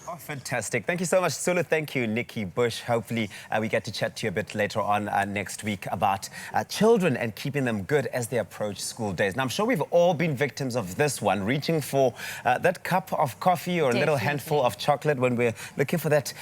Oh, fantastic. Thank you so much, Sulu. Thank you, Nikki Bush. Hopefully, we get to chat to you a bit later on next week about children and keeping them good as they approach school days. Now, I'm sure we've all been victims of this one, reaching for that cup of coffee or a little handful of chocolate when we're looking for that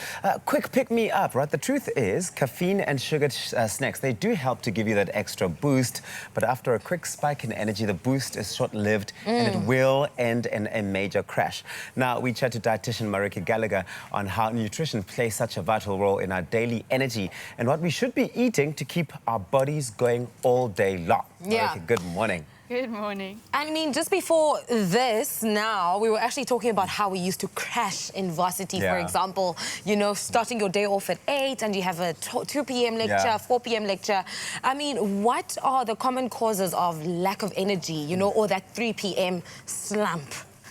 quick pick-me-up, right? The truth is, caffeine and sugar snacks, they do help to give you that extra boost, but after a quick spike in energy, the boost is short-lived and it will end in a major crash. Now, we chat to dietitian Maryke Gallagher on how nutrition plays such a vital role in our daily energy and what we should be eating to keep our bodies going all day long. Yeah. Maryke, good morning. Good morning. I mean, just before this, now, we were actually talking about how we used to crash in varsity, for example. You know, starting your day off at 8 and you have a 2 p.m. lecture, 4 p.m. lecture. I mean, what are the common causes of lack of energy, you know, or that 3 p.m. slump?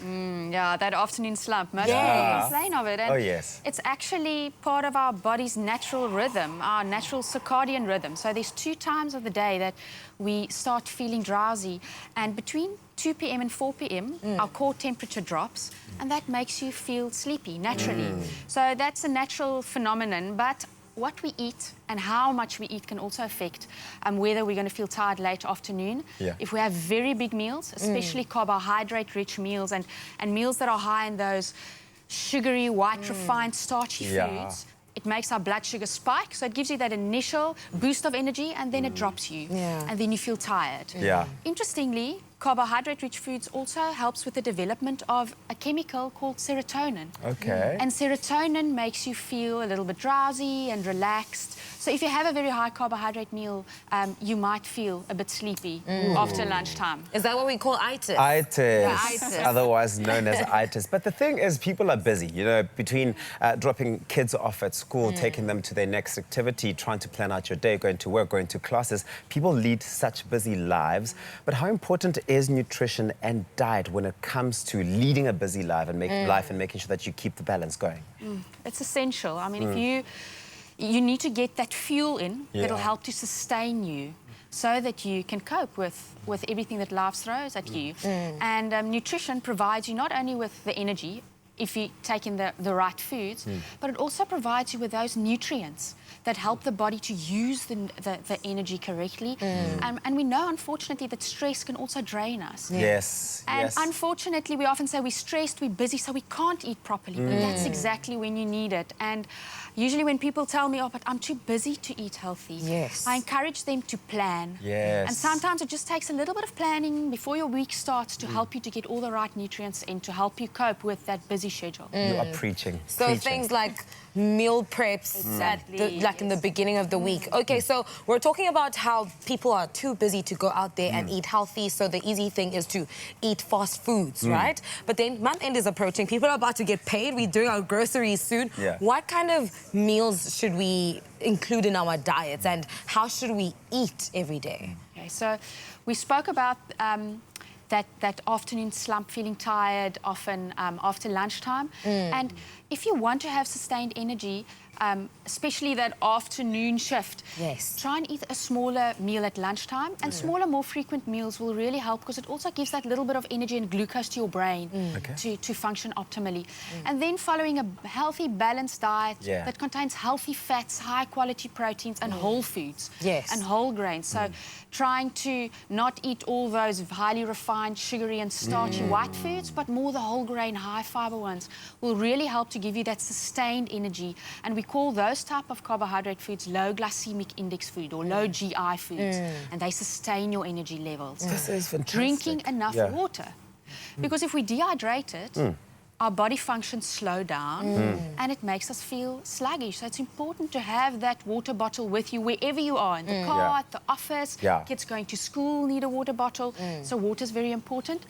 Yeah, that afternoon slump. Most people complain of it. And it's actually part of our body's natural rhythm, our natural circadian rhythm. So there's 2 times of the day that we start feeling drowsy. And between 2 p.m. and 4 p.m., our core temperature drops, and that makes you feel sleepy naturally. So that's a natural phenomenon. But what we eat and how much we eat can also affect whether we're going to feel tired late afternoon. If we have very big meals, especially carbohydrate-rich meals and meals that are high in those sugary, white, refined, starchy foods, it makes our blood sugar spike, so it gives you that initial boost of energy, and then it drops you, and then you feel tired. Interestingly, carbohydrate-rich foods also helps with the development of a chemical called serotonin. And serotonin makes you feel a little bit drowsy and relaxed. So if you have a very high carbohydrate meal, you might feel a bit sleepy after lunchtime. Is that what we call itis? Itis, otherwise known as itis. But the thing is, people are busy, you know, between dropping kids off at school, taking them to their next activity, trying to plan out your day, going to work, going to classes. People lead such busy lives. But how important is nutrition and diet when it comes to leading a busy life and making sure that you keep the balance going? It's essential. I mean, if you need to get that fuel in that'll help to sustain you so that you can cope with everything that life throws at you. And nutrition provides you not only with the energy, if you take in the right foods, but it also provides you with those nutrients that help the body to use the energy correctly. And we know, unfortunately, that stress can also drain us. And unfortunately, we often say we're stressed, we're busy, so we can't eat properly. But that's exactly when you need it. And usually when people tell me, oh, but I'm too busy to eat healthy, I encourage them to plan. And sometimes it just takes a little bit of planning before your week starts to help you to get all the right nutrients in, to help you cope with that busy schedule. You are preaching. So things like meal preps like in the beginning of the week. Okay, so we're talking about how people are too busy to go out there and eat healthy, so the easy thing is to eat fast foods, right? But then month end is approaching, people are about to get paid, we're doing our groceries soon. What kind of meals should we include in our diets, and how should we eat every day? Okay, so we spoke about that afternoon slump, feeling tired often after lunchtime. And if you want to have sustained energy, especially that afternoon shift, try and eat a smaller meal at lunchtime. And smaller, more frequent meals will really help, because it also gives that little bit of energy and glucose to your brain to function optimally. And then following a healthy, balanced diet that contains healthy fats, high-quality proteins, and whole foods and whole grains. So trying to not eat all those highly refined, sugary and starchy white foods, but more the whole grain, high-fiber ones, will really help to give you that sustained energy. And we call those type of carbohydrate foods low glycemic index food or low GI foods, and they sustain your energy levels. This is fantastic. Drinking enough water, because if we dehydrate it, our body functions slow down and it makes us feel sluggish. So it's important to have that water bottle with you wherever you are, in the car, at the office, kids going to school need a water bottle. So water is very important.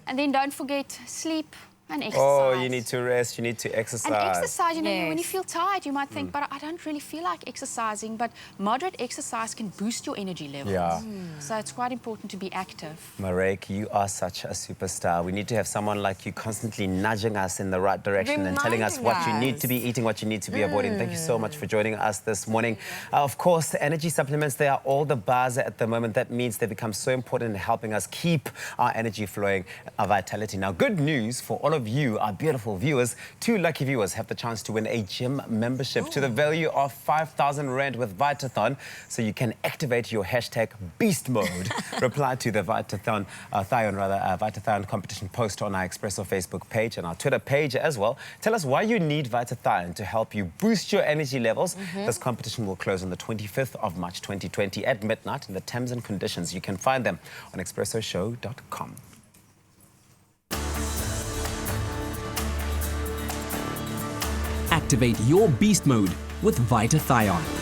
And then don't forget sleep and exercise. Oh, you need to rest, you need to exercise. And exercise, you know, when you feel tired, you might think, but I don't really feel like exercising. But moderate exercise can boost your energy levels. So it's quite important to be active. Maryke, you are such a superstar. We need to have someone like you constantly nudging us in the right direction and telling us what you need to be eating, what you need to be avoiding. Thank you so much for joining us this morning. Of course, the energy supplements, they are all the buzz at the moment. That means they become so important in helping us keep our energy flowing, our vitality. Now, good news for all of of you, our beautiful viewers, 2 lucky viewers have the chance to win a gym membership to the value of 5,000 Rand with VITATHION, so you can activate your hashtag beast mode. Reply to the VITATHION competition post on our Expresso Facebook page and our Twitter page as well. Tell us why you need VITATHION to help you boost your energy levels. This competition will close on the 25th of March 2020 at midnight, and the terms and conditions, you can find them on expressoshow.com. Activate your beast mode with VITATHION.